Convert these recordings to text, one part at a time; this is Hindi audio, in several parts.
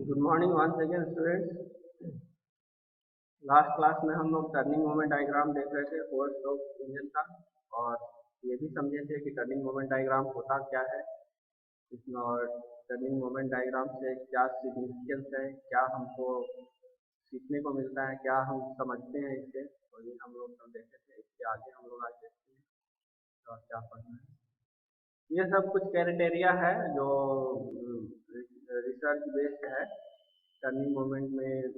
Good morning once again students. Last class में हम लोग टर्निंग मोमेंट डायग्राम देख रहे थे फोर स्ट्रोक इंजन का, और ये भी समझे थे कि टर्निंग मोमेंट डायग्राम होता क्या है इसमें, और टर्निंग मोमेंट डायग्राम से क्या सिग्निफिकेंस है, क्या हमको सीखने को मिलता है, क्या हम समझते हैं इससे, और ये हम लोग सब देखे थे। इसके आगे हम लोग आज देखते हैं और क्या पढ़ना है। ये सब कुछ क्राइटेरिया है जो रिसर्च बेस्ड है। टर्निंग मोमेंट में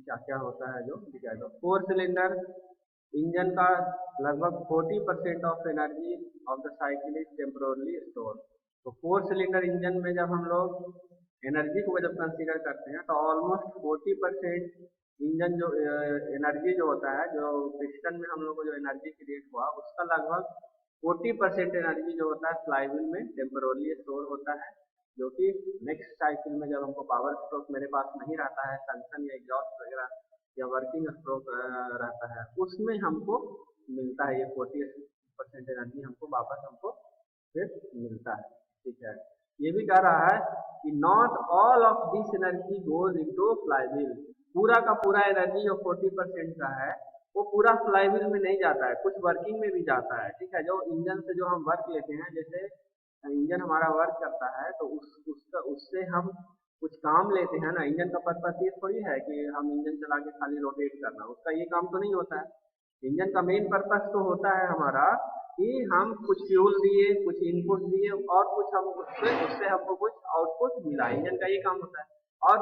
क्या क्या होता है जो दिखाया जाए। फोर सिलेंडर इंजन का लगभग 40% of energy of the cycle is temporarily store. तो फोर सिलेंडर इंजन में जब हम लोग एनर्जी को जब कंसीडर करते हैं तो ऑलमोस्ट 40% इंजन जो एनर्जी जो होता है, जो पिस्टन में हम लोग को जो एनर्जी क्रिएट हुआ उसका लगभग 40% एनर्जी जो होता है फ्लाईव्हील में टेम्पोरली स्टोर होता है, जो कि नेक्स्ट साइकिल में जब हमको पावर स्ट्रोक मेरे पास नहीं रहता है, सनसन या एग्जॉस्ट वगैरह या वर्किंग स्ट्रोक रहता है, उसमें हमको मिलता है ये 40% एनर्जी हमको वापस हमको फिर मिलता है। ठीक है, ये भी कह रहा है कि not all of this energy goes into flywheel. पूरा का पूरा एनर्जी जो 40% का है वो पूरा फ्लाईव्हील में नहीं जाता है, कुछ वर्किंग में भी जाता है। ठीक है, जो इंजन से जो हम वर्क लेते हैं, जैसे इंजन हमारा वर्क करता है तो उससे हम कुछ काम लेते हैं ना। इंजन का पर्पस ये थोड़ी है कि हम इंजन चला के खाली रोटेट करना, उसका ये काम तो नहीं होता है। इंजन का मेन पर्पस तो होता है हमारा कि हम कुछ फ्यूल दिए, कुछ इनपुट दिए और कुछ हम उससे हमको कुछ आउटपुट मिला। इंजन का ये काम होता है, और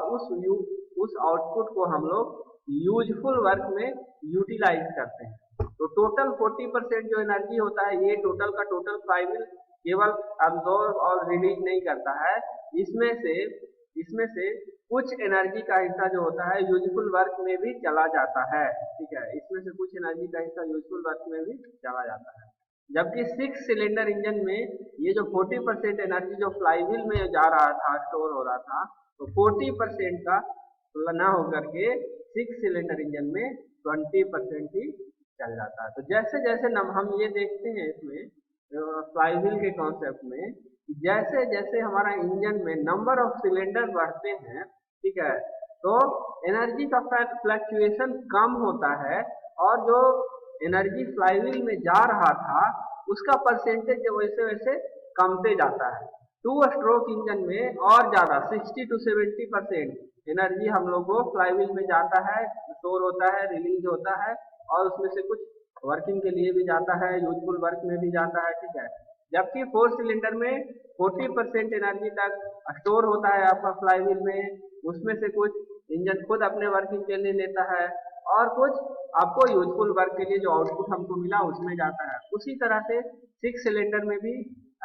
उस आउटपुट को हम लोग यूजफुल वर्क में यूटिलाइज करते हैं। तो टोटल 40% जो एनर्जी होता है, ये टोटल का टोटल फ्लाईव्हील केवल अब्जॉर्ब और रिलीज नहीं करता है। इसमें से कुछ एनर्जी का हिस्सा जो होता है यूजफुल वर्क में भी चला जाता है। ठीक है, इसमें से कुछ एनर्जी का हिस्सा यूजफुल वर्क में भी चला जाता है। जबकि 6 सिलेंडर इंजन में ये जो 40% एनर्जी जो फ्लाईव्हील में जा रहा था, स्टोर हो रहा था, तो 40% का ना होकर के 6 सिलेंडर इंजन में 20% ही चल जाता है। तो जैसे जैसे हम ये देखते हैं इसमें फ्लाईव्हील के कॉन्सेप्ट में, जैसे जैसे हमारा इंजन में नंबर ऑफ सिलेंडर बढ़ते हैं, ठीक है, तो एनर्जी का फ्लक्चुएशन कम होता है, और जो एनर्जी फ्लाईव्हील में जा रहा था उसका परसेंटेज वैसे वैसे कमते जाता है। टू स्ट्रोक इंजन में और ज्यादा 60 to 70% एनर्जी हम लोग को फ्लाईव्हील में जाता है, स्टोर होता है, रिलीज होता है, और उसमें से कुछ वर्किंग के लिए भी जाता है, यूजफुल वर्क में भी जाता है। ठीक है, जबकि 4 सिलेंडर में 40% एनर्जी तक स्टोर होता है आपका फ्लाईव्हील में, उसमें से कुछ इंजन खुद अपने वर्किंग के लिए लेता है और कुछ आपको यूजफुल वर्क के लिए जो आउटपुट हमको मिला उसमें जाता है। उसी तरह से 6 सिलेंडर में भी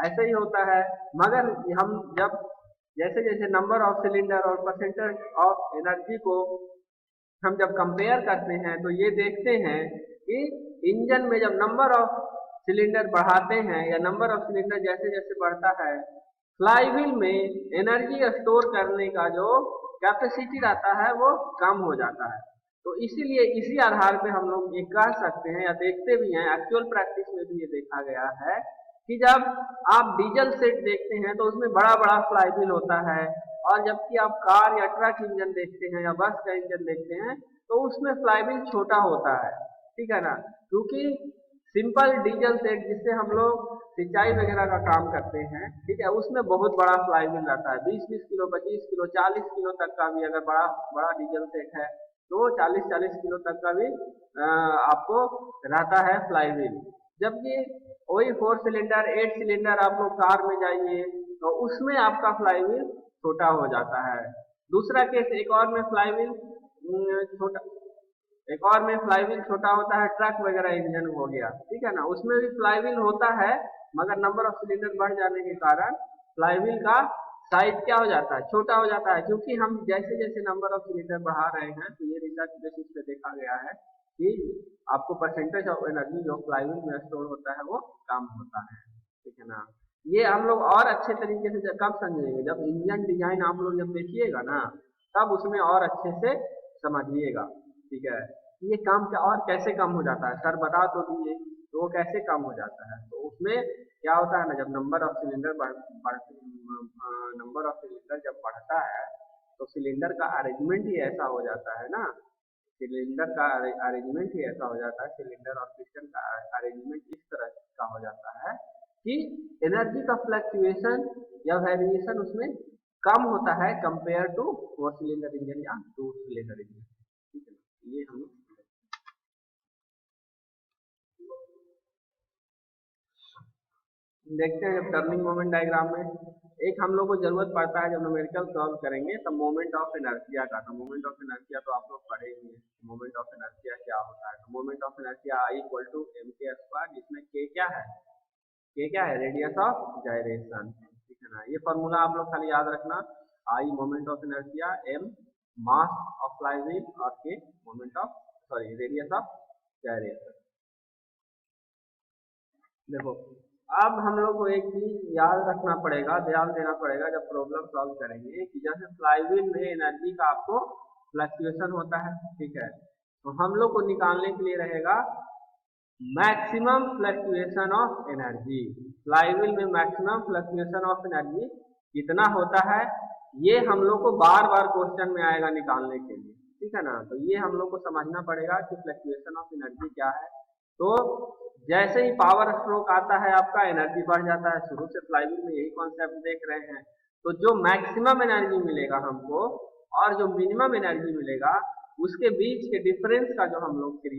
ऐसे ही होता है, मगर हम जब जैसे जैसे नंबर ऑफ सिलेंडर और परसेंटेज ऑफ एनर्जी को हम जब कंपेयर करते हैं तो ये देखते हैं कि इंजन में जब नंबर ऑफ सिलेंडर बढ़ाते हैं या नंबर ऑफ सिलेंडर जैसे जैसे बढ़ता है, फ्लाईव्हील में एनर्जी स्टोर करने का जो कैपेसिटी रहता है वो कम हो जाता है। तो इसीलिए इसी आधार पे हम लोग ये कह सकते हैं या देखते भी हैं, एक्चुअल प्रैक्टिस में भी ये देखा गया है कि जब आप डीजल सेट देखते हैं तो उसमें बड़ा बड़ा फ्लाईव्हील होता है, और जबकि आप कार या ट्रक इंजन देखते हैं या बस का इंजन देखते हैं तो उसमें फ्लाईव्हील छोटा होता है। ठीक है ना, क्योंकि सिंपल डीजल सेट जिससे हम लोग सिंचाई वगैरह का काम करते हैं, ठीक है, उसमें बहुत बड़ा फ्लाईव्हील रहता है। 20-20 किलो, 25 किलो, 40 किलो तक का भी अगर बड़ा बड़ा डीजल सेट है तो 40-40 किलो तक का भी आपको रहता है फ्लाईव्हील। जबकि वही 4 सिलेंडर 8 सिलेंडर आप लोग कार में जाइए तो उसमें आपका फ्लाईव्हील छोटा हो जाता है। दूसरा केस एक और में फ्लाईव्हील छोटा होता है, ट्रक वगैरह इंजन हो गया। ठीक है ना, उसमें भी फ्लाईव्हील होता है, मगर नंबर ऑफ सिलेंडर बढ़ जाने के कारण फ्लाईव्हील का साइज क्या हो जाता है, छोटा हो जाता है। क्योंकि हम जैसे जैसे नंबर ऑफ सिलेंडर बढ़ा रहे हैं तो ये रिसर्च बेसिस पे देखा गया है कि आपको परसेंटेज ऑफ एनर्जी जो फ्लाईव्हील में स्टोर होता है वो कम होता है। ठीक है ना, ये हम लोग और अच्छे तरीके से कब समझेंगे, जब इंजन डिजाइन आप लोग जब देखिएगा ना तब उसमें और अच्छे से समझिएगा। ठीक है, ये काम क्या और कैसे कम हो जाता है, सर बता तो दिए, तो वो कैसे कम हो जाता है। तो उसमें क्या होता है ना, जब नंबर ऑफ सिलेंडर जब बढ़ता है तो सिलेंडर का अरेंजमेंट ही ऐसा हो जाता है ना, सिलेंडर का अरेंजमेंट ही ऐसा हो जाता है, सिलेंडर और पिस्टन का अरेंजमेंट इस तरह का हो जाता है कि एनर्जी का फ्लक्चुएशन या वेरिएशन उसमें कम होता है कंपेयर टू 4 सिलेंडर इंजन या 2 सिलेंडर इंजन। ठीक है ना, ये हम देखते हैं। जब टर्निंग मोमेंट डायग्राम में एक हम लोग को जरूरत पड़ता है जब न्यूमेरिकल सॉल्व करेंगे तब मोमेंट ऑफ इनर्शिया का। तो मोमेंट ऑफ इनर्शिया तो आप लोग पढ़े ही हैं, मोमेंट ऑफ इनर्शिया क्या होता है। तो moment of inertia I equal to mk², जिसमें k क्या है, k क्या है, रेडियस ऑफ जायरेशन। ठीक है ना, ये फॉर्मूला आप लोग खाली याद रखना, I moment of inertia, m mass of flywheel और k moment of radius of gyration. देखो अब हम लोग को एक चीज याद रखना पड़ेगा, ध्यान देना पड़ेगा जब प्रॉब्लम सॉल्व करेंगे कि जैसे फ्लाईव्हील में एनर्जी का आपको फ्लक्चुएशन होता है। ठीक है, तो हम लोग को निकालने के लिए रहेगा maximum fluctuation of energy. Flywheel में मैक्सिमम फ्लक्चुएशन ऑफ एनर्जी कितना होता है, ये हम लोग को बार बार क्वेश्चन में आएगा निकालने के लिए। ठीक है ना, तो ये हम लोग को समझना पड़ेगा कि फ्लक्चुएशन ऑफ एनर्जी क्या है। तो जैसे ही पावर स्ट्रोक आता है आपका एनर्जी बढ़ जाता है, शुरू से फ्लाईव्हील में यही कॉन्सेप्ट देख रहे हैं। तो जो मैक्सिमम एनर्जी मिलेगा हमको और जो मिनिमम एनर्जी मिलेगा उसके बीच के डिफरेंस का जो हम लोग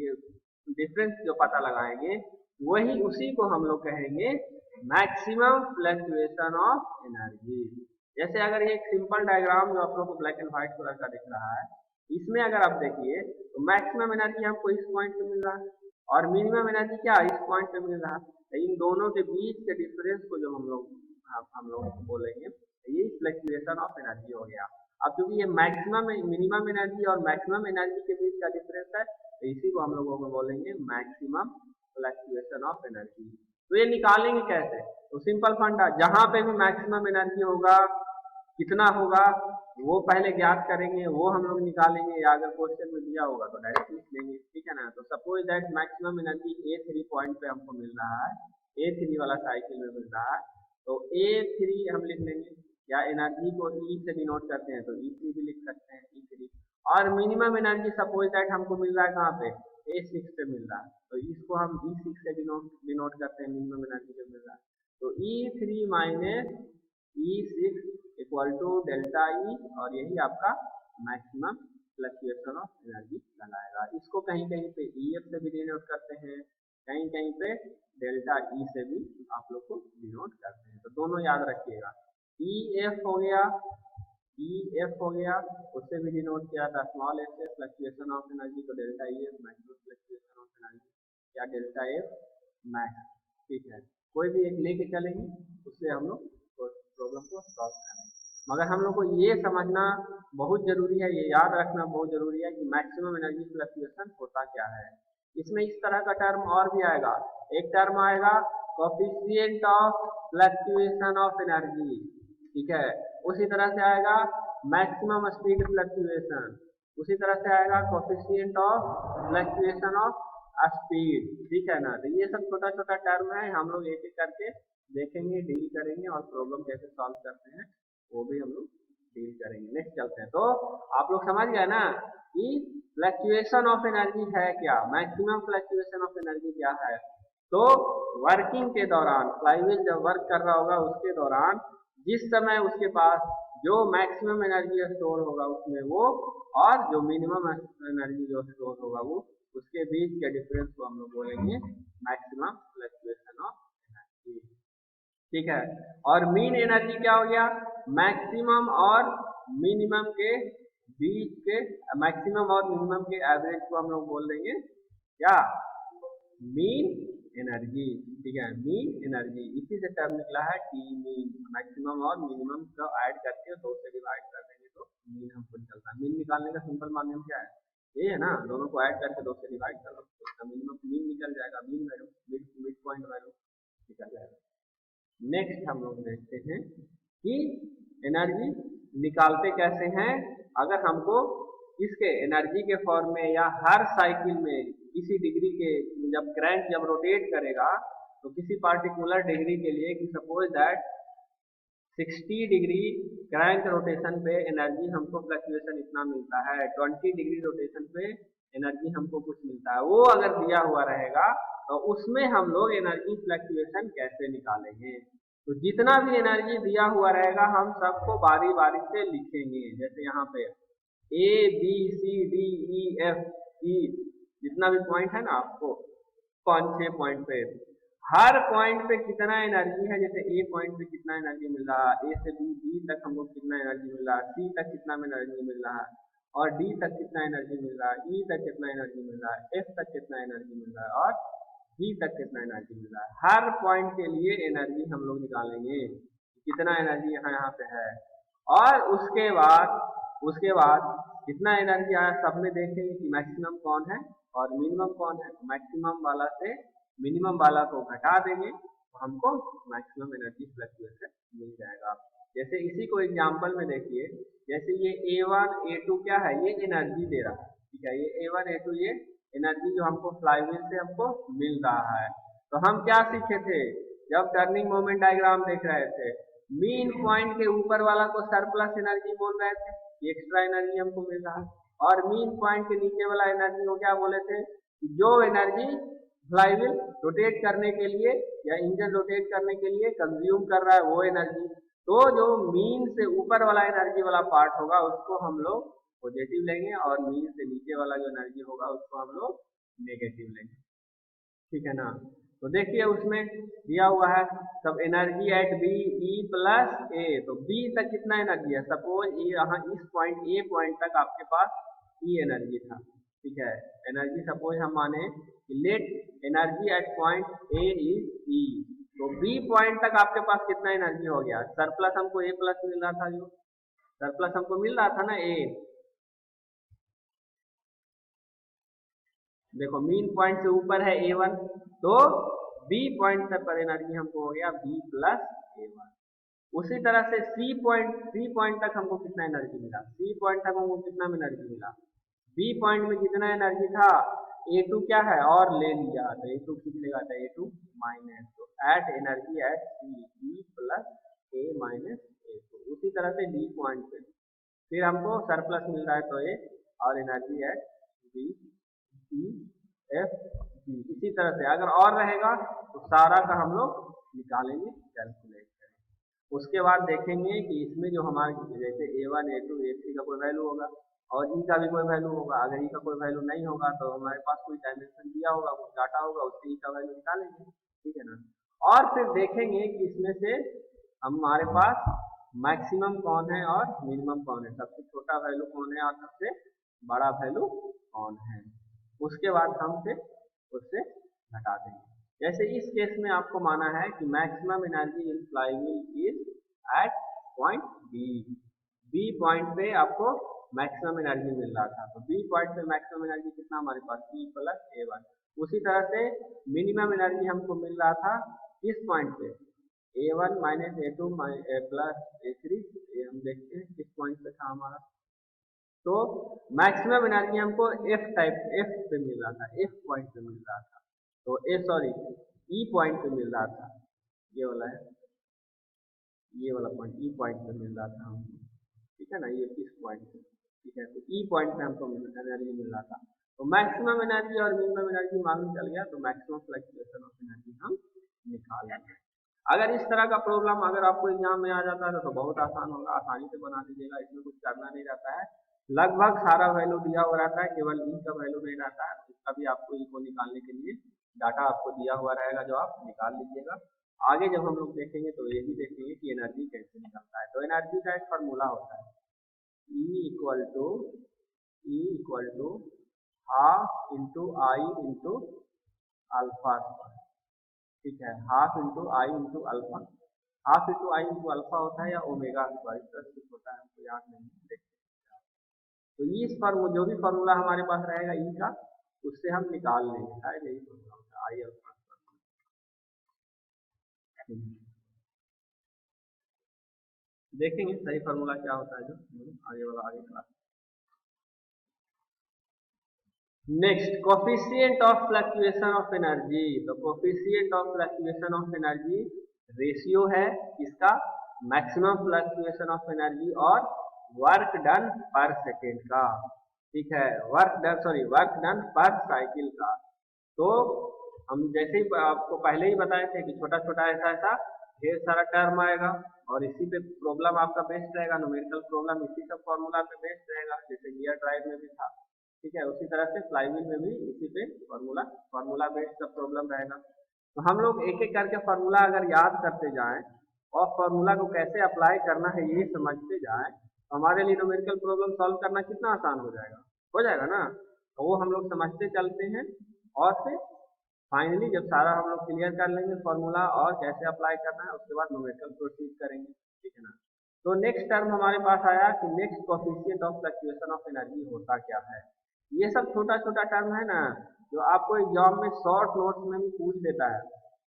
डिफरेंस जो पता लगाएंगे वही उसी को हम लोग कहेंगे मैक्सिमम फ्लक्चुएशन ऑफ एनर्जी। जैसे अगर ये एक सिंपल डायग्राम जो आप लोग को ब्लैक एंड व्हाइट कलर का दिख रहा है, इसमें अगर आप देखिए तो मैक्सिमम एनर्जी हमको इस पॉइंट पे मिल रहा है और मिनिमम एनर्जी क्या इस पॉइंट पे मिल रहा है। तो इन दोनों के बीच के डिफरेंस को जो हम लोग बोलेंगे ये फ्लक्चुएशन ऑफ एनर्जी हो गया। अब क्योंकि ये मैक्सिमम मिनिमम एनर्जी और मैक्सिमम एनर्जी के बीच का डिफरेंस है, तो इसी को हम लोगों को बोलेंगे मैक्सिमम फ्लक्चुएशन ऑफ एनर्जी। तो ये निकालेंगे कैसे, तो सिंपल फंडा, जहां पे भी मैक्सिमम एनर्जी होगा कितना होगा वो पहले ज्ञात करेंगे, वो हम लोग निकालेंगे, या अगर क्वेश्चन में दिया होगा तो डायरेक्ट लिख लेंगे। ठीक है ना, तो suppose that maximum energy A3 point पे हमको मिल रहा है, A3 वाला साइकिल में मिल रहा है, तो A3 हम लिख लेंगे, या एनर्जी को E से डिनोट करते हैं तो E3 भी लिख सकते हैं, E3। और मिनिमम एनर्जी सपोज दैट हमको मिल रहा है कहाँ पे, A6 पे मिल रहा है, तो इसको हम E6 से डिनोट करते हैं, मिनिमम एनर्जी जो मिल रहा है। तो E3 minus E6 equal to delta E, और यही आपका मैक्सिमम फ्लक्चुएशन ऑफ एनर्जी कहलाएगा। इसको कहीं कहीं पे EF से भी डिनोट करते हैं, कहीं कहीं पे डेल्टा ई से भी आप लोग को डिनोट करते हैं, तो दोनों याद रखिएगा। EF हो गया, EF हो गया, उससे भी डिनोट किया था स्मॉल f से फ्लक्चुएशन ऑफ एनर्जी, तो delta EF maximum fluctuation of energy या डेल्टा F मैक्स। ठीक है, कोई भी एक लेके चलेंगे उससे हम लोग प्रॉब्लम को सॉल्व करेंगे। मगर हम लोग को ये समझना बहुत जरूरी है, ये याद रखना बहुत जरूरी है कि मैक्सिमम एनर्जी फ्लक्चुएशन होता क्या है। इसमें इस तरह का टर्म और भी आएगा, एक टर्म आएगा coefficient of fluctuation of energy. ठीक है, उसी तरह से आएगा मैक्सिमम स्पीड फ्लक्चुएशन, उसी तरह से आएगा coefficient of fluctuation of speed. ठीक है ना, तो ये सब छोटा छोटा टर्म है, हम लोग एक एक करके देखेंगे, डील करेंगे, और प्रॉब्लम कैसे सॉल्व करते हैं वो भी हम लोग डील करेंगे। नेक्स्ट चलते हैं। तो आप लोग समझ गए ना कि फ्लक्चुएशन ऑफ एनर्जी है क्या, मैक्सिमम फ्लक्चुएशन ऑफ एनर्जी क्या है। तो वर्किंग के दौरान फ्लाईव्हील जब वर्क कर रहा होगा उसके दौरान जिस समय उसके पास जो मैक्सिमम एनर्जी स्टोर होगा उसमें वो, और जो मिनिमम एनर्जी जो स्टोर होगा वो, उसके बीच के डिफरेंस को हम लोग बोलेंगे मैक्सिमम फ्लक्चुएशन ऑफ एनर्जी। ठीक है, और मीन एनर्जी क्या हो गया, मैक्सिमम और मिनिमम के बीच के, मैक्सिमम और मिनिमम के एवरेज को हम लोग बोल देंगे क्या, मीन एनर्जी। ठीक है, मीन एनर्जी, इसी से टर्म निकला है टी मीन। मैक्सिमम और मिनिमम को ऐड करके 2 से डिवाइड कर देंगे तो मीन हमको निकलता है। मीन निकालने का सिंपल माध्यम क्या है, ये है ना, दोनों को ऐड करके 2 से डिवाइड कर लो तो मिनिमम मीन निकल जाएगा, mean value mid point value निकल जाएगा। नेक्स्ट हम लोग देखते हैं कि एनर्जी निकालते कैसे हैं। अगर हमको इसके एनर्जी के फॉर्म में या हर साइकिल में किसी डिग्री के, जब क्रैंक जब रोटेट करेगा तो किसी पार्टिकुलर डिग्री के लिए, कि suppose that 60 degree crank rotation पे एनर्जी हमको फ्लक्चुएशन इतना मिलता है, 20 डिग्री रोटेशन पे एनर्जी हमको कुछ मिलता है। वो अगर दिया हुआ रहेगा तो उसमें हम लोग एनर्जी फ्लक्चुएशन कैसे निकालेंगे। तो जितना भी एनर्जी दिया हुआ रहेगा हम सबको बारी बारी से लिखेंगे। जैसे यहाँ पे A B C D E F E जितना भी पॉइंट है ना, आपको 5-6 पॉइंट पे हर पॉइंट पे कितना एनर्जी है। जैसे ए पॉइंट पे कितना एनर्जी मिल रहा है, ए से बी तक हमको कितना एनर्जी मिल रहा है, सी तक कितना एनर्जी मिल रहा है, और डी तक कितना एनर्जी मिल रहा है, ई तक कितना एनर्जी मिल रहा है, एफ तक कितना एनर्जी मिल रहा है, और जी तक कितना एनर्जी मिल रहा है। हर पॉइंट के लिए एनर्जी हम लोग निकालेंगे कितना एनर्जी यहाँ पे है। और उसके बाद कितना एनर्जी आया सब में देखेंगे कि मैक्सिमम कौन है और मिनिमम कौन है। मैक्सिमम वाला से मिनिमम वाला को घटा देंगे तो हमको मैक्सिमम एनर्जी फ्लक्चुएशन मिल जाएगा। जैसे इसी को एग्जांपल में देखिए, जैसे ये A1 A2 क्या है, ये एनर्जी दे रहा है, ठीक है। ये A1 A2 ये एनर्जी जो हमको फ्लाईव्हील से हमको मिल रहा है। तो हम क्या सीखे थे जब टर्निंग मोमेंट डायग्राम देख रहे थे, मीन पॉइंट के ऊपर वाला को सरप्लस एनर्जी बोल रहे थे, एक्स्ट्रा एनर्जी हमको मिल रहा है। और मीन पॉइंट के नीचे वाला एनर्जी को क्या बोले थे, जो एनर्जी फ्लाईव्हील रोटेट करने के लिए या इंजन रोटेट करने के लिए कंज्यूम कर रहा है वो एनर्जी। तो जो मीन से ऊपर वाला एनर्जी वाला पार्ट होगा उसको हम लोग पॉजिटिव लेंगे, और मीन से नीचे वाला जो एनर्जी होगा उसको हम लोग नेगेटिव लेंगे, ठीक है ना। तो देखिए उसमें दिया हुआ है सब energy at B E plus A. तो बी तक कितना एनर्जी है, सपोज यहाँ इस पॉइंट ए पॉइंट तक आपके पास ई एनर्जी था, ठीक है। एनर्जी सपोज हम माने let energy at point A is E. तो बी पॉइंट तक आपके पास कितना एनर्जी हो गया, सरप्लस हमको ए प्लस मिल रहा था, जो सरप्लस हमको मिल रहा था ना ए। देखो मीन पॉइंट से ऊपर है A1, तो B पॉइंट तक पर एनर्जी हमको हो गया B प्लस A1। उसी तरह से C पॉइंट तक हमको कितना एनर्जी मिला, C पॉइंट तक हमको कितना एनर्जी मिला, B पॉइंट में कितना एनर्जी था, A2 क्या है और ले लिया, तो A2 कितने का था, A2 माइनस। तो at energy at C B plus A minus A2। उसी तरह से D पॉइंट पे फिर हमको सरप्लस मिल रहा है तो A, और energy at B E F G। इसी तरह से अगर और रहेगा तो सारा का हम लोग निकालेंगे, कैलकुलेट करेंगे। उसके बाद देखेंगे कि इसमें जो हमारे जैसे A1 A2 A3 का कोई वैल्यू होगा और E का भी कोई वैल्यू होगा। अगर E का कोई वैल्यू नहीं होगा तो हमारे पास कोई डायमेंशन दिया होगा, कुछ डाटा होगा, उससे E का वैल्यू निकालेंगे, ठीक है ना। और फिर देखेंगे कि इसमें से हमारे पास मैक्सिमम कौन है और मिनिमम कौन है, सबसे छोटा वैल्यू कौन है और सबसे बड़ा वैल्यू कौन है। उसके बाद हम फिर उससे घटा देंगे। जैसे इस केस में आपको माना है कि maximum energy in flywheel is at point B. B point पे आपको मैक्सिमम एनर्जी मिल रहा था, तो बी पॉइंट पे मैक्सिमम एनर्जी कितना हमारे पास E प्लस A1। उसी तरह से मिनिमम एनर्जी हमको मिल रहा था इस पॉइंट पे A1 minus A2 plus A3। हम देखते हैं किस पॉइंट पे था हमारा। तो मैक्सिमम एनर्जी हमको F पे मिल रहा था, F पॉइंट पे मिल रहा था, तो E पॉइंट पे मिल रहा था, ये वाला है, ये वाला पॉइंट E पॉइंट पे मिल रहा था हमको, ठीक है ना, ये इस पॉइंट पे, ठीक है। तो E पॉइंट पे हमको एनर्जी मिल रहा था। तो मैक्सिमम एनर्जी और मिनिमम एनर्जी मालूम चल गया, तो मैक्सिमम फ्लक्चुएशन ऑफ एनर्जी हम निकाल लेंगे। अगर इस तरह का प्रॉब्लम अगर आपको एग्जाम में आ जाता है तो बहुत आसान होगा, आसानी से बना दीजिएगा, इसमें कुछ करना नहीं रहता है। लगभग सारा वैल्यू दिया हुआ रहता है, केवल E का वैल्यू नहीं रहता है। इसका भी आपको E को निकालने के लिए डाटा आपको दिया हुआ रहेगा, जो आप निकाल लीजिएगा। आगे जब हम लोग देखेंगे तो ये भी देखेंगे कि एनर्जी कैसे निकलता है। तो एनर्जी का एक फार्मूला होता है E equal to half into I into alpha square, ठीक है। Half into I into alpha, half into I into alpha होता है या ओमेगा स्क्वायर, इस तरह से होता है, हमको याद नहीं देखते। तो इस फार्मूला जो भी फार्मूला हमारे पास रहेगा E का, उससे हम निकाल लेंगे, शायद यही फार्मूला होता है आई अल्फा। देखेंगे सही फार्मूला क्या होता है जो आगे class. Next coefficient of fluctuation of energy. तो coefficient of fluctuation of energy ratio है इसका मैक्सिमम फ्लक्चुएशन ऑफ एनर्जी और वर्क डन पर सेकेंड का, ठीक है, वर्क डन पर साइकिल का। तो हम जैसे ही आपको पहले ही बताए थे कि छोटा छोटा ऐसा ऐसा ढेर सारा टर्म आएगा और इसी पे प्रॉब्लम आपका बेस्ड रहेगा, न्यूमेरिकल प्रॉब्लम इसी सब फॉर्मूला पे बेस्ड रहेगा, जैसे गियर ड्राइव में भी था, ठीक है, उसी तरह से फ्लाईव्हील में भी इसी पे फॉर्मूला बेस्ड सब प्रॉब्लम रहेगा। तो हम लोग एक एक करके फॉर्मूला अगर याद करते जाएं और फॉर्मूला को कैसे अप्लाई करना है ये समझते जाएं तो हमारे लिए न्यूमेरिकल प्रॉब्लम सॉल्व करना कितना आसान हो जाएगा ना। तो वो हम लोग समझते चलते हैं और फिर फाइनली जब सारा हम लोग क्लियर कर लेंगे फॉर्मूला और कैसे अप्लाई करना है उसके बाद न्यूमेरिकल प्रोसीड करेंगे, ठीक है ना। तो नेक्स्ट टर्म हमारे पास आया कि next coefficient of fluctuation of energy होता क्या है। ये सब छोटा छोटा टर्म है ना जो आपको एग्जाम में शॉर्ट नोट्स में भी पूछ देता है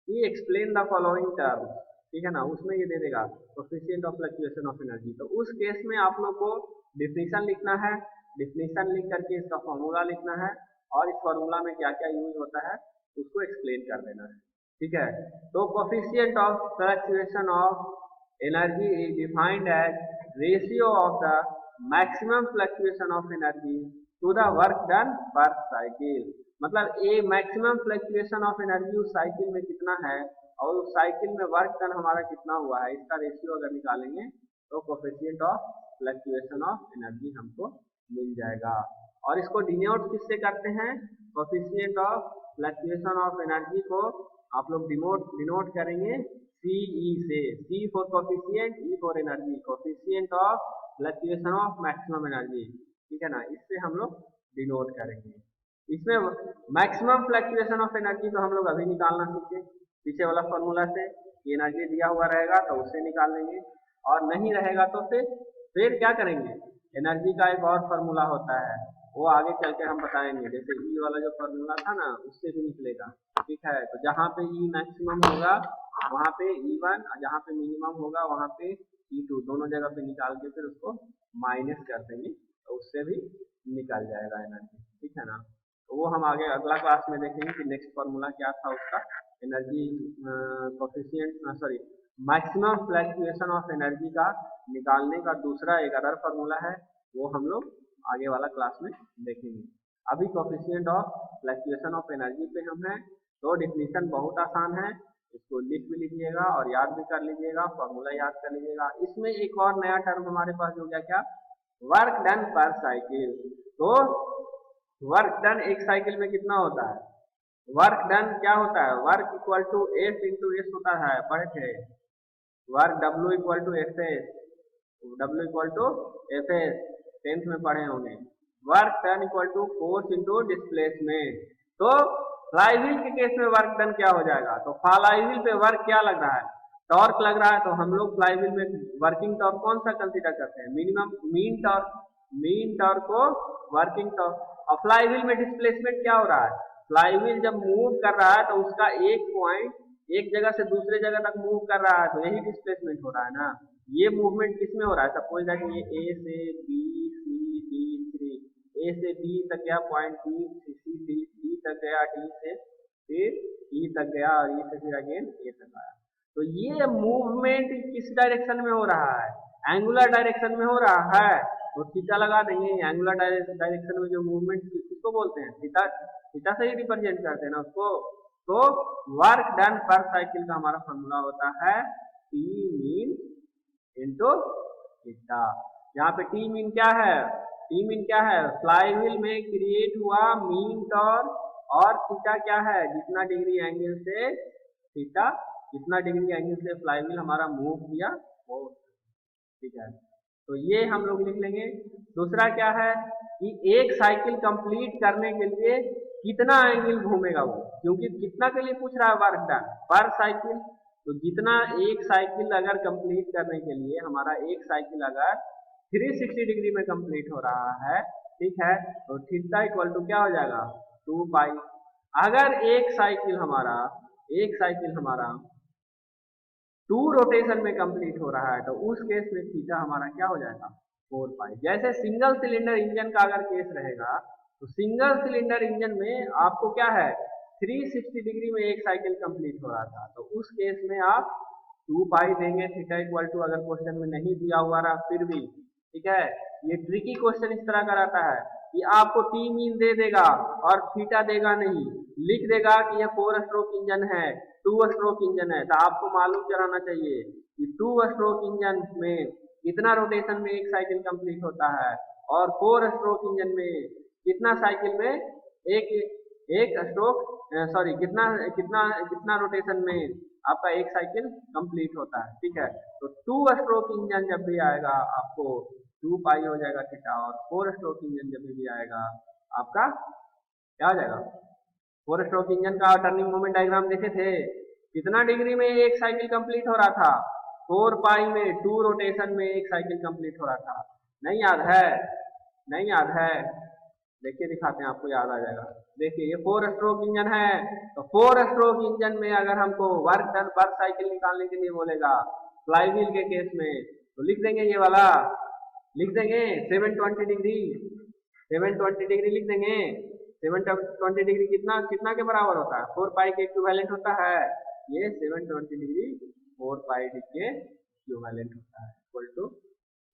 कि एक्सप्लेन द फॉलोइंग टर्म, ठीक है ना, उसमें ये दे देगा coefficient of fluctuation of energy. तो उस केस में आप लोग को डिफिनीशन लिखना है, डिफिनीशन लिख करके इसका फॉर्मूला लिखना है और इस फॉर्मूला में क्या क्या यूज होता है उसको एक्सप्लेन कर देना है, ठीक है। तो coefficient of fluctuation of energy is defined as ratio of the maximum fluctuation of energy to the work done per cycle. मतलब ये मैक्सिमम फ्लक्चुएशन ऑफ एनर्जी उस साइकिल में कितना है और उस साइकिल में वर्क डन हमारा कितना हुआ है इसका रेशियो अगर निकालेंगे तो coefficient of fluctuation of energy हमको मिल जाएगा। और इसको डिनोट किससे करते हैं, coefficient of fluctuation of energy को आप लोग डिनोट करेंगे CE से, C for coefficient, E for energy, coefficient of fluctuation of maximum energy, ठीक है ना, इससे हम लोग डिनोट करेंगे। इसमें मैक्सिमम फ्लक्चुएशन ऑफ एनर्जी तो हम लोग अभी निकालना सीखे पीछे वाला फॉर्मूला से, एनर्जी दिया हुआ रहेगा तो उससे निकाल लेंगे और नहीं रहेगा तो फिर क्या करेंगे, एनर्जी का एक और फॉर्मूला होता है वो आगे चल के हम बताएंगे, जैसे ई वाला जो फॉर्मूला था ना उससे भी निकलेगा, ठीक है। तो जहाँ पे ई मैक्सिमम होगा वहाँ पे E1 और जहाँ पे मिनिमम होगा वहाँ पे E2, दोनों जगह पे निकाल के फिर उसको माइनस कर देंगे तो उससे भी निकल जाएगा एनर्जी, ठीक है ना। तो वो हम आगे अगला क्लास में देखेंगे कि नेक्स्ट फॉर्मूला क्या था उसका, energy coefficient sorry maximum fluctuation of energy का निकालने का दूसरा एक अदर फॉर्मूला है वो हम लोग आगे वाला क्लास में देखेंगे। अभी coefficient of fluctuation of energy पे हम हैं, तो डिफिनीशन बहुत आसान है, इसको लिख भी लीजिएगा और याद भी कर लीजिएगा, फॉर्मूला याद कर लीजिएगा। इसमें एक और नया टर्म हमारे पास हो गया क्या, वर्क डन पर साइकिल। तो वर्क डन एक साइकिल में कितना होता है, वर्क डन क्या होता है, work equal to F into S होता है, पढ़े थे, work W equal to F S, W equal to F S 10th में पढ़े होंगे। Work done equal to force into displacement. तो फ्लाईव्हील के केस में वर्क डन क्या हो जाएगा, तो फ्लाईव्हील पे वर्क क्या लग रहा है, टॉर्क लग रहा है, तो हम लोग फ्लाईव्हील में वर्किंग टॉर्क कौन सा कंसीडर करते हैं, मिनिमम मीन टॉर्क को वर्किंग टॉर्क। और फ्लाईव्हील में डिस्प्लेसमेंट क्या हो रहा है, फ्लाईव्हील जब मूव कर रहा है तो उसका एक पॉइंट एक जगह से दूसरे जगह तक मूव कर रहा है, तो यही डिस्प्लेसमेंट हो रहा है ना। ये मूवमेंट किसमें हो रहा है, सपोज दैट ये A से B C D 3, A से B तक गया पॉइंट B, C D तक गया, D से फिर E तक गया और E से फिर अगेन A तक आया। तो ये मूवमेंट किस डायरेक्शन में हो रहा है, एंगुलर डायरेक्शन में हो रहा है, तो थीटा लगा देंगे। एंगुलर डायरेक्शन में जो मूवमेंट किसको बोलते हैं, थीटा से ही रिप्रेजेंट करते हैं ना उसको। तो वर्क डन पर साइकिल का हमारा फॉर्मूला होता है T मीन इंटू थीटा। यहाँ पे T मीन क्या है, T मीन क्या है, फ्लाईव्हील में क्रिएट हुआ मीन टॉर्क, और थीटा क्या है, जितना डिग्री एंगल से थीटा, जितना डिग्री एंगल से फ्लाईव्हील हमारा मूव किया वो, ठीक है। तो ये हम लोग लिख लेंगे। दूसरा क्या है कि एक साइकिल कंप्लीट करने के लिए कितना एंगल घूमेगा वो, क्योंकि कितना के लिए पूछ रहा है, वर्क डन पर साइकिल। तो जितना एक साइकिल अगर कंप्लीट करने के लिए हमारा एक साइकिल अगर 360 डिग्री में कंप्लीट हो रहा है, ठीक है, तो थीटा इक्वल टू क्या हो जाएगा 2 पाई। अगर एक साइकिल हमारा 2 रोटेशन में कंप्लीट हो रहा है तो उस केस में थीटा हमारा क्या हो जाएगा 4 पाई। जैसे सिंगल सिलेंडर इंजन का अगर केस रहेगा तो सिंगल सिलेंडर इंजन में आपको क्या है 360 डिग्री में एक साइकिल कंप्लीट हो रहा था, तो उस केस में आप 2 पाई देंगे थीटा इक्वल टू, अगर क्वेश्चन में नहीं दिया हुआ रहा फिर भी, ठीक है, ये ट्रिकी क्वेश्चन इस तरह का रहता है कि आपको टी मीन दे देगा और थीटा देगा नहीं, लिख देगा कि ये 4 स्ट्रोक इंजन है, 2 स्ट्रोक इंजन है, तो आपको मालूम चलाना चाहिए कि 2 स्ट्रोक इंजन में कितना रोटेशन में एक साइकिल कंप्लीट होता है और 4 स्ट्रोक इंजन में कितना साइकिल में एक एक स्ट्रोक सॉरी कितना कितना कितना रोटेशन में आपका एक साइकिल कंप्लीट होता है, ठीक है। तो 2 स्ट्रोक इंजन जब भी आएगा आपको 2 पाई हो जाएगा थीटा, और 4 स्ट्रोक इंजन जब भी आएगा आपका क्या हो जाएगा, 4 स्ट्रोक इंजन का टर्निंग मोमेंट डायग्राम देखे थे, कितना डिग्री में एक साइकिल कंप्लीट हो रहा था, 4 पाई में 2 रोटेशन में एक साइकिल कंप्लीट हो रहा था। नहीं याद है? नहीं याद है? देखिए दिखाते हैं, आपको याद आ जाएगा। देखिए ये 4 स्ट्रोक इंजन है, तो 4 स्ट्रोक इंजन में अगर हमको वर्क डन पर साइकिल निकालने के लिए बोलेगा फ्लाईव्हील के केस में, तो लिख देंगे ये वाला, लिख देंगे 720 डिग्री, 720 डिग्री लिख देंगे। 720 डिग्री कितना कितना के बराबर होता है, 4 पाई के इक्विवेलेंट होता है। ये 720 डिग्री 4 पाई के इक्विवेलेंट होता है, इक्वल टू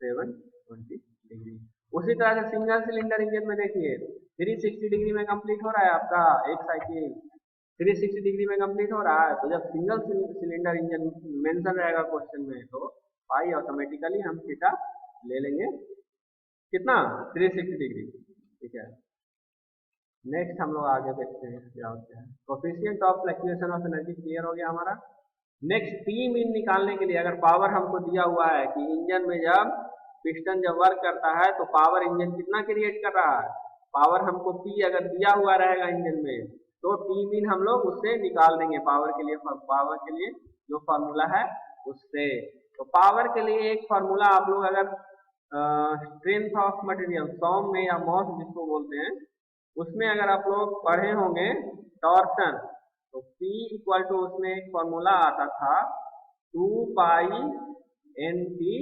720 डिग्री। उसी तरह से सिंगल सिलेंडर इंजन में देखिए 360 डिग्री में कंप्लीट हो रहा है आपका एक साइकिल, 360 डिग्री में कंप्लीट हो रहा है, तो जब सिंगल सिलेंडर इंजन मेंशन रहेगा क्वेश्चन में, तो पाई ऑटोमेटिकली हम थीटा ले लेंगे कितना, 360 डिग्री, ठीक है। नेक्स्ट हम लोग आगे देखते हैं क्या होता है। Coefficient of fluctuation of energy clear हो गया हमारा। नेक्स्ट टी मीन निकालने के लिए, अगर पावर हमको दिया हुआ है कि इंजन में जब पिस्टन जब वर्क करता है तो पावर इंजन कितना क्रिएट कर रहा है, पावर हमको पी अगर दिया हुआ रहेगा इंजन में, तो टी मीन हम लोग उससे निकाल देंगे पावर के लिए जो फार्मूला है उससे। तो पावर के लिए एक फार्मूला आप लोग अगर स्ट्रेंथ ऑफ मटेरियल सॉम में या मॉस जिसको बोलते हैं, उसमें अगर आप लोग पढ़े होंगे टॉर्सन, तो P इक्वल टू उसमें एक फॉर्मूला आता था 2 पाई NT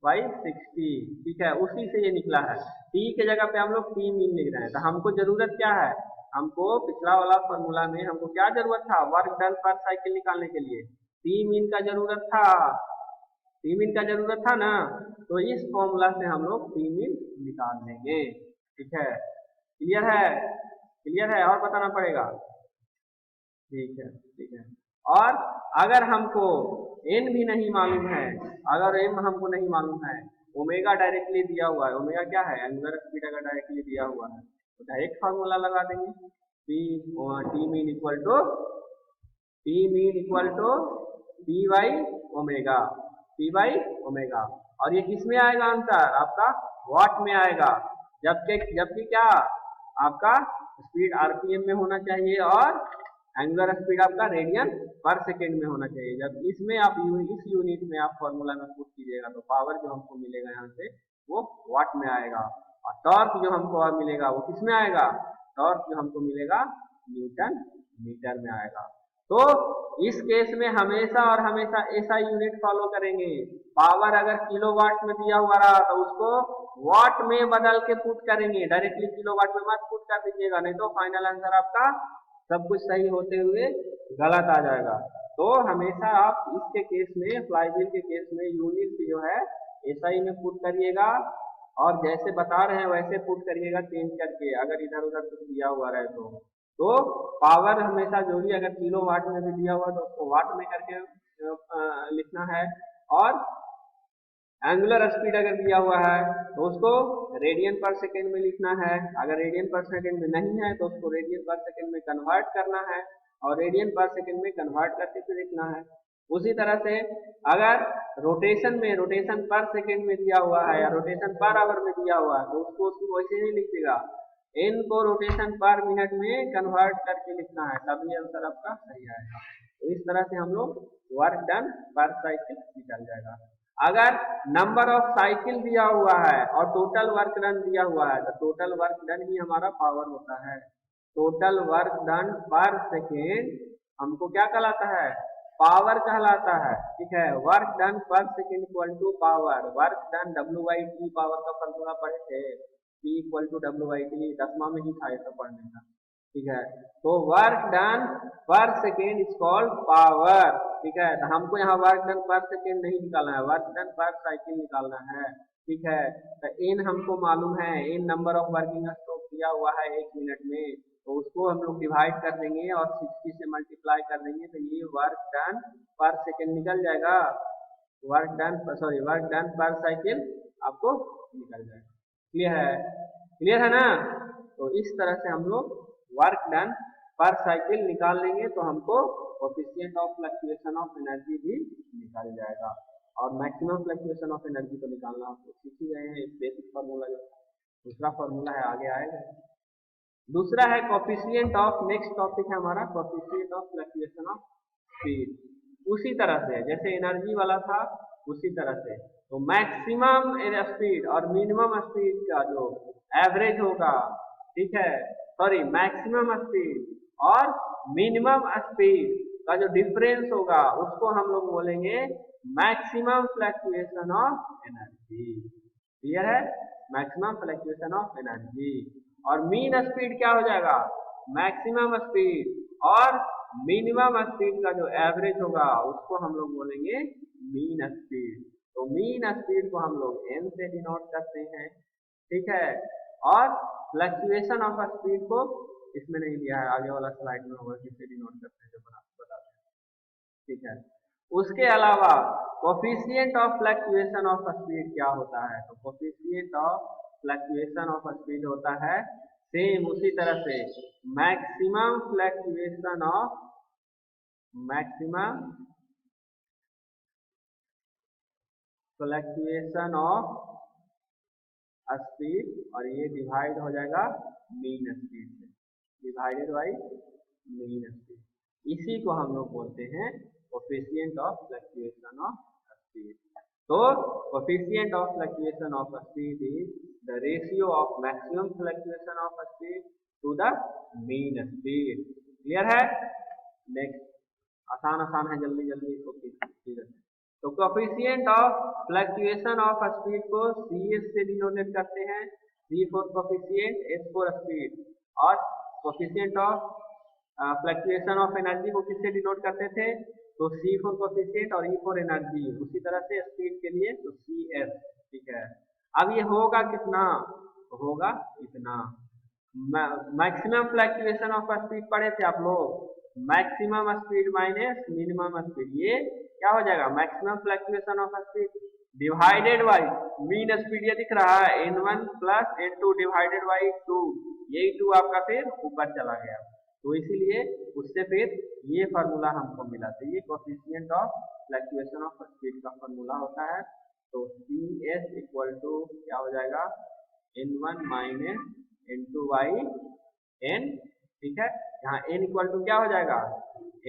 बाई 60, ठीक है, उसी से ये निकला है। T के जगह पे हम लोग T मीन लिख रहे हैं, तो हमको जरूरत क्या है, हमको पिछला वाला फॉर्मूला में हमको क्या जरूरत था, वर्क डन पर साइकिल निकालने के लिए T मीन का जरूरत था, T मीन का जरूरत था ना, तो इस फॉर्मूला से हम लोग T मीन निकाल लेंगे, ठीक है। क्लियर है? क्लियर है? और बताना पड़ेगा? ठीक है, ठीक है। और अगर हमको n भी नहीं मालूम है, अगर m हमको नहीं मालूम है, ओमेगा डायरेक्टली दिया हुआ है, ओमेगा क्या है, एंगुलर स्पीड अगर डायरेक्टली दिया हुआ है, तो डायरेक्ट फार्मूला लगा देंगे, T mean equal to p by omega, p by omega. और ये किस में आएगा आंसर आपका, वाट में आएगा, जबकि क्या आपका स्पीड आरपीएम में होना चाहिए और एंगुलर स्पीड आपका रेडियन पर सेकेंड में होना चाहिए। जब इसमें आप इस यूनिट में आप फॉर्मूला में पुट कीजिएगा, तो पावर जो हमको मिलेगा यहाँ से वो वाट में आएगा, और टॉर्क जो हमको मिलेगा वो किस में आएगा, टॉर्क जो हमको मिलेगा न्यूटन मीटर में आएगा। तो इस केस में हमेशा और हमेशा ऐसा यूनिट फॉलो करेंगे, पावर अगर किलोवाट में दिया हुआ रहा तो उसको वाट में बदल के पुट करेंगे, डायरेक्टली किलोवाट में मत पुट कर दीजिएगा, नहीं तो फाइनल आंसर आपका सब कुछ सही होते हुए गलत आ जाएगा। तो हमेशा आप इसके केस में, फ्लाईव्हील के केस में यूनिट जो है एसआई में पुट करिएगा, और जैसे बता रहे हैं वैसे पुट करिएगा चेंज करके, अगर इधर उधर कुछ दिया हुआ रहे तो पावर हमेशा जो भी अगर किलो वाट में भी दिया हुआ तो उसको वाट में करके लिखना है, और एंगुलर स्पीड अगर दिया हुआ है तो उसको रेडियन पर सेकेंड में लिखना है, अगर रेडियन पर सेकेंड में नहीं है तो उसको रेडियन पर सेकेंड में कन्वर्ट करना है, और रेडियन पर सेकेंड में कन्वर्ट करके फिर लिखना है। उसी तरह से अगर रोटेशन पर सेकेंड में दिया हुआ है या रोटेशन पर आवर में दिया हुआ है, तो उसको वैसे ही लिखिएगा, एन को रोटेशन पर मिनट में कन्वर्ट करके लिखना है, तभी आंसर आपका सही आएगा। तो इस तरह से हम लोग वर्क डन पर साइकिल निकल जाएगा। अगर नंबर ऑफ साइकिल दिया हुआ है और टोटल वर्क डन दिया हुआ है, तो टोटल वर्क डन ही हमारा पावर होता है। टोटल वर्क डन पर सेकेंड हमको क्या कहलाता है, पावर कहलाता है, ठीक है। वर्क डन पर second equal to power, work done W/T power का फॉर्मूला पढ़े थे, P इक्वल टू W/T, 10वां में ही था ऐसा पढ़ने का। ठीक है। तो वर्क डन पर सेकेंड इज कॉल्ड पावर, ठीक है। तो हमको यहाँ वर्क डन पर सेकेंड नहीं निकालना है, वर्क डन पर साइकिल निकालना है, ठीक है। तो एन हमको मालूम है, N number of working stroke दिया हुआ है 1 मिनट में, तो उसको हम लोग डिवाइड कर देंगे और 60 से मल्टीप्लाई कर देंगे, तो ये वर्क डन पर सेकेंड निकल जाएगा। वर्क डन पर साइकिल आपको निकल जाएगा। क्लियर है, क्लियर है ना। तो इस तरह से हम लोग वर्क डन पर साइकिल निकाल लेंगे तो हमको coefficient of fluctuation of energy भी निकल जाएगा। और मैक्सिमम फ्लक्चुएशन ऑफ एनर्जी को निकालना आपको सीख ही गए हैं, एक बेसिक फार्मूला जो दूसरा फार्मूला है आगे आएगा। दूसरा है कोफिशिएंट ऑफ, नेक्स्ट टॉपिक है हमारा coefficient of fluctuation of speed. उसी तरह से जैसे एनर्जी वाला था उसी तरह से, तो मैक्सिमम स्पीड और मिनिमम स्पीड का जो एवरेज होगा, ठीक है, सॉरी मैक्सिमम स्पीड और मिनिमम स्पीड का जो डिफरेंस होगा उसको हम लोग बोलेंगे maximum fluctuation of energy. Clear है, मैक्सिमम फ्लक्चुएशन ऑफ एनर्जी। और मीन स्पीड क्या हो जाएगा, मैक्सिमम स्पीड और मिनिमम स्पीड का जो एवरेज होगा उसको हम लोग बोलेंगे मीन स्पीड। तो मीन स्पीड को हम लोग n से डिनोट करते हैं, ठीक है। और फ्लक्चुएशन ऑफ स्पीड को इसमें नहीं दिया है, आगे वाला स्लाइड में होगा किससे डिनोट करते हैं जो बताते हैं, ठीक है। उसके अलावा coefficient of fluctuation of speed क्या होता है, तो coefficient of fluctuation of speed होता है सेम उसी तरह से मैक्सिमम फ्लक्चुएशन ऑफ स्पीड और ये डिवाइड हो जाएगा मीन स्पीड से, डिवाइडेड बाई मीन स्पीड। इसी को हम लोग बोलते हैं coefficient of fluctuation of speed. तो coefficient of fluctuation of speed is the ratio of maximum fluctuation of speed to the mean speed. Clear है। नेक्स्ट आसान है, जल्दी जल्दी इसको ठीक है। तो coefficient of fluctuation of speed को CS से डिनोटेट करते हैं, C for coefficient, S for speed. और coefficient of fluctuation of energy को किससे डिनोट करते थे, तो C फॉर कोफिशिएंट और E फॉर एनर्जी। उसी तरह से स्पीड के लिए तो CS, ठीक है। अब ये होगा कितना, तो होगा इतना। मैक्सिमम फ्लक्चुएशन ऑफ स्पीड पढ़े थे आप लोग, maximum speed minus minimum speed, ये क्या हो जाएगा maximum fluctuation of speed divided by mean speed. ये दिख रहा है n1 plus n2 divided by 2, यही 2 आपका फिर ऊपर चला गया, तो इसीलिए उससे फिर ये फार्मूला हमको मिला। तो ये coefficient of fluctuation of speed का फार्मूला होता है। तो CS इक्वल टू क्या हो जाएगा n1 minus n2 by n, ठीक है। यहाँ n इक्वल टू क्या हो जाएगा,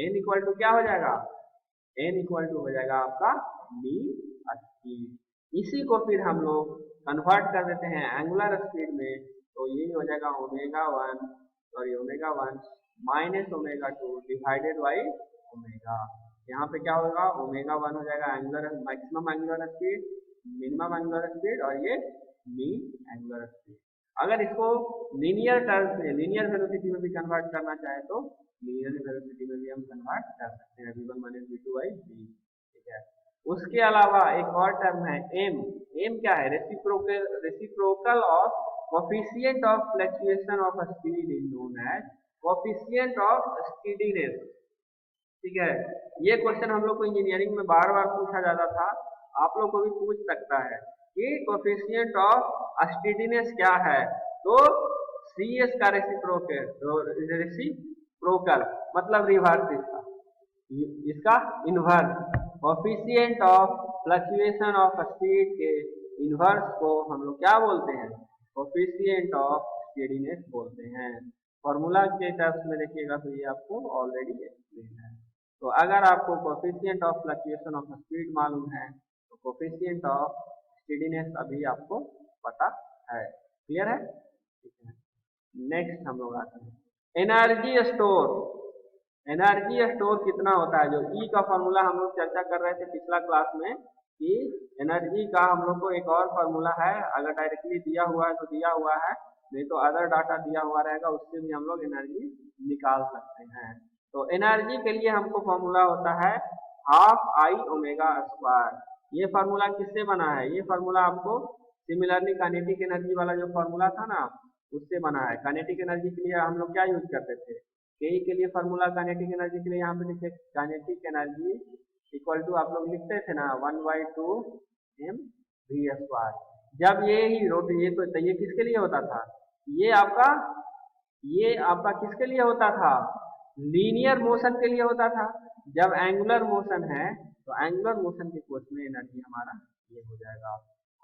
n इक्वल टू क्या हो जाएगा, n इक्वल टू हो जाएगा आपका मीन स्पीड। इसी को फिर हम लोग कन्वर्ट कर देते हैं एंगुलर स्पीड में, तो ये हो जाएगा omega 1 minus omega 2 divided by omega. यहाँ पे क्या होगा ओमेगा 1 हो जाएगा angular maximum angular speed, minimum angular speed और ये मीन एंगुलर स्पीड। अगर इसको लीनियर टर्म्स में, लीनियर वेलोसिटी में भी कन्वर्ट करना चाहे तो लीनियर वेलोसिटी में भी हम कन्वर्ट कर सकते हैं, v1 minus v2 by v, ठीक है। उसके अलावा एक और टर्म है m। m क्या है, reciprocal of coefficient of fluctuation of speed is known as coefficient of speediness, ठीक है। ये क्वेश्चन हम लोग को इंजीनियरिंग में बार बार पूछा जाता था, आप लोग को भी पूछ सकता है कि कोफिशिएंट ऑफ स्पीडीनेस क्या है, तो CS का रेसिप्रोकल मतलब रिवर्स, इसका inverse. Coefficient of fluctuation of speed के इनवर्स को हम लोग क्या बोलते हैं, कोफिशिएंट ऑफ स्पीडीनेस बोलते हैं। फॉर्मूला के टर्म्स में देखिएगा तो ये आपको ऑलरेडी एक्सप्लेन है। तो अगर आपको coefficient of fluctuation of speed मालूम है तो कोफिशिएंट ऑफ स्पीडीनेस अभी आपको पता है। क्लियर है, ठीक है। नेक्स्ट हम लोग आते हैं एनर्जी स्टोर। एनर्जी स्टोर कितना होता है, जो E का फॉर्मूला हम लोग चर्चा कर रहे थे पिछला क्लास में कि एनर्जी का हम लोग को एक और फॉर्मूला है, अगर डायरेक्टली दिया हुआ है तो दिया हुआ है, नहीं तो अदर डाटा दिया हुआ रहेगा उससे भी हम लोग एनर्जी निकाल सकते हैं। तो एनर्जी के लिए हमको फॉर्मूला होता है हाफ आई ओमेगा स्क्वायर। ये फार्मूला किससे बना है? ये फार्मूला आपको सिमिलरली काइनेटिक एनर्जी वाला जो फार्मूला था ना उससे बना है। काइनेटिक एनर्जी के लिए हम लोग क्या यूज करते थे? के के लिए फार्मूला काइनेटिक एनर्जी के लिए यहाँ पे लिखे काइनेटिक एनर्जी इक्वल टू आप लोग लिखते थे ना 1/2 mv²। जब ये ही ये किसके लिए होता था? ये आपका किसके लिए होता था? लीनियर मोशन के लिए होता था। जब एंगुलर मोशन है तो एंगुलर मोशन के केस में एनर्जी हमारा ये हो जाएगा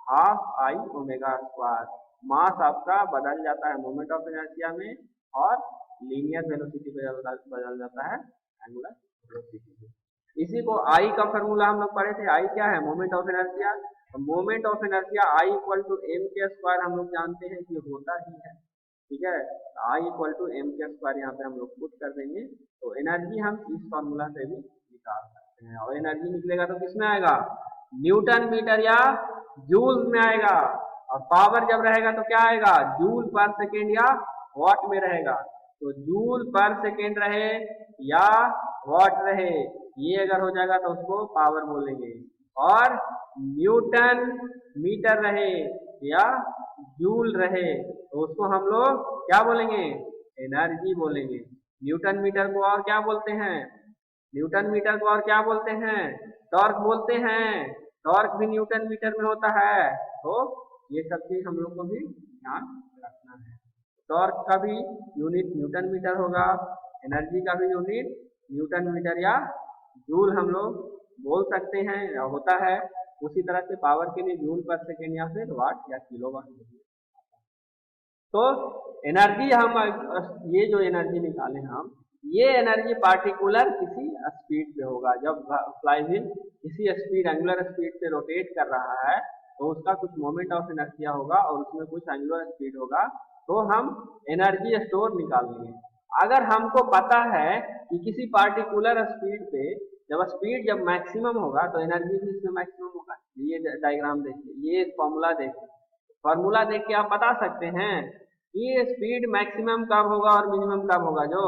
हाफ आई ओमेगा स्क्वायर। मास आपका बदल जाता है मोमेंट ऑफ इनर्शिया में और लीनियर वेलोसिटी बदल जाता है एंगुलर वेलोसिटी में। इसी को आई का फॉर्मूला हम लोग पढ़े थे। आई क्या है? Moment of inertia. Moment of inertia I equal to M K square हम लोग जानते हैं कि होता ही है, ठीक है। आई equal to M K square यहाँ पे हम लोग पुट कर देंगे तो एनर्जी हम इस फॉर्मूला से भी निकाल सकते हैं। और एनर्जी निकलेगा तो किसमें आएगा? न्यूटन मीटर या जूल में आएगा। और पावर जब रहेगा तो क्या आएगा? जूल पर सेकेंड या वॉट में रहेगा। तो जूल पर सेकेंड रहे या वॉट रहे, ये अगर हो जाएगा तो उसको पावर बोलेंगे। और न्यूटन मीटर रहे या जूल रहे तो उसको हम लोग क्या बोलेंगे? एनर्जी बोलेंगे। न्यूटन मीटर को और क्या बोलते हैं? न्यूटन मीटर को और क्या बोलते हैं? टॉर्क बोलते हैं। टॉर्क भी न्यूटन मीटर में होता है। तो ये सब चीज हम लोग को भी ध्यान रखना है। टॉर्क का भी यूनिट न्यूटन मीटर होगा, एनर्जी का भी यूनिट न्यूटन मीटर या जूल हम लोग बोल सकते हैं या होता है। उसी तरह से पावर के लिए जूल पर सेकेंड या फिर वाट या किलोवाट। तो एनर्जी हम ये जो एनर्जी निकाले हम, ये एनर्जी पार्टिकुलर किसी स्पीड पे होगा। जब फ्लाईव्हील किसी स्पीड एंगुलर स्पीड से रोटेट कर रहा है तो उसका कुछ मोमेंट ऑफ इनर्शिया होगा और उसमें कुछ एंगुलर स्पीड होगा, तो हम एनर्जी स्टोर निकाल लेंगे। अगर हमको पता है कि किसी पार्टिकुलर स्पीड पे जब मैक्सिमम होगा तो एनर्जी भी इसमें मैक्सिमम होगा। ये डायग्राम देखिए, ये फॉर्मूला देखिए। फॉर्मूला देख के आप बता सकते हैं कि स्पीड मैक्सिमम कब होगा और मिनिमम कब होगा। जो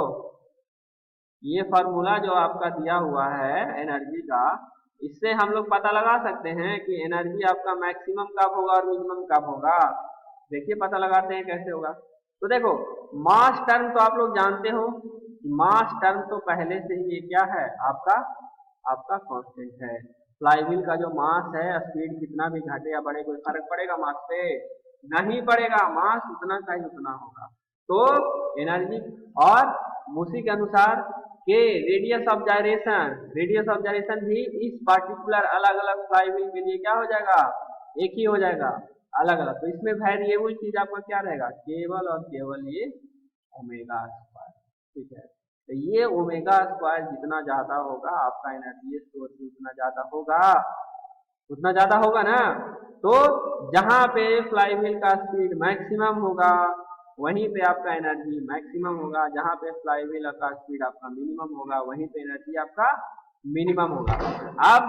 ये फार्मूला जो आपका दिया हुआ है एनर्जी का, इससे हम लोग पता लगा सकते हैं कि एनर्जी आपका मैक्सिमम कब होगा और मिनिमम कब होगा। देखिए पता लगाते हैं कैसे होगा। तो देखो मास टर्म तो आप लोग जानते हो, मास टर्म तो पहले से ही ये क्या है आपका कांस्टेंट है। फ्लाईव्हील का जो मास है, स्पीड कितना भी घटे या बढ़े कोई फर्क पड़ेगा मास पे? नहीं पड़ेगा, मास उतना का ही उतना होगा। तो एनर्जी और उसी के अनुसार के रेडियस ऑफ जायरेशन भी इस पार्टिकुलर अलग अलग फ्लाईव्हील के लिए क्या हो जाएगा? एक ही हो जाएगा, अलग अलग। तो इसमें वेरिएबल चीज आपका क्या रहेगा? केवल और केवल ये ओमेगा स्क्वायर, ठीक है। तो ये ओमेगा स्क्वायर जितना ज्यादा होगा आपका एनर्जी स्टोर भी उतना ज्यादा होगा ना। तो जहां पे फ्लाईव्हील का स्पीड मैक्सिमम होगा वहीं पे आपका एनर्जी मैक्सिमम होगा, जहां पे फ्लाईव्हील का स्पीड आपका मिनिमम होगा वहीं पे एनर्जी आपका मिनिमम होगा। अब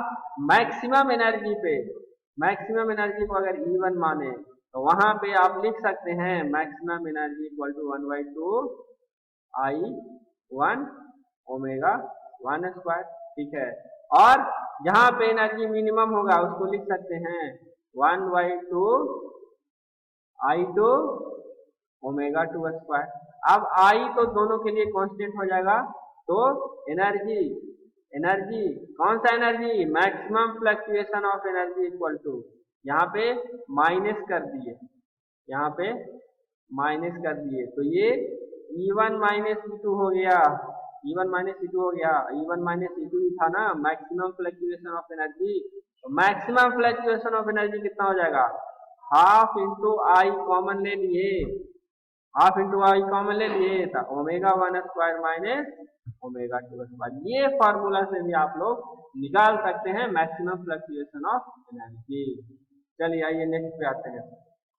मैक्सिमम एनर्जी को अगर E1 माने तो वहां पे आप लिख सकते हैं maximum energy equal to 1/2 I1 omega 1 square, ठीक है। और जहां पे एनर्जी मिनिमम होगा उसको लिख सकते हैं 1/2 I2 ओमेगा 2 स्क्वायर। अब I तो दोनों के लिए कांस्टेंट हो जाएगा। तो एनर्जी कौन सा energy? Maximum fluctuation of energy equal to, यहाँ पे माइनस कर दिए तो ये E1 माइनस E2 हो गया। E1 माइनस E2 ही था ना मैक्सिमम फ्लक्चुएशन ऑफ एनर्जी। तो मैक्सिमम फ्लक्चुएशन ऑफ एनर्जी कितना हो जाएगा? हाफ इंटू आई कॉमन ले लिए था omega 1 square minus omega 2 square. ये फार्मूला से भी आप लोग निकाल सकते हैं मैक्सिमम फ्लक्चुएशन ऑफ एनर्जी। चलिए आइए नेक्स्ट पे आते हैं,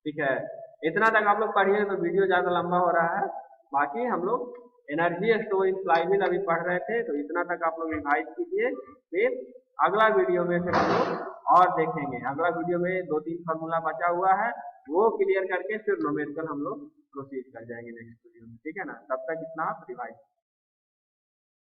ठीक है। इतना तक आप लोग पढ़िए तो वीडियो ज्यादा लंबा हो रहा है। बाकी हम लोग एनर्जी स्टोर इन फ्लाईव्हील अभी पढ़ रहे थे तो इतना तक आप लोग रिवाइज कीजिए। फिर अगला वीडियो में फिर हम लोग और देखेंगे। अगला वीडियो में 2-3 फार्मूला बचा हुआ है वो क्लियर करके फिर न्यूमेरिकल हम लोग प्रोसीड कर जाएंगे नेक्स्ट वीडियो में, ठीक है ना। तब तक इतना आप रिवाइज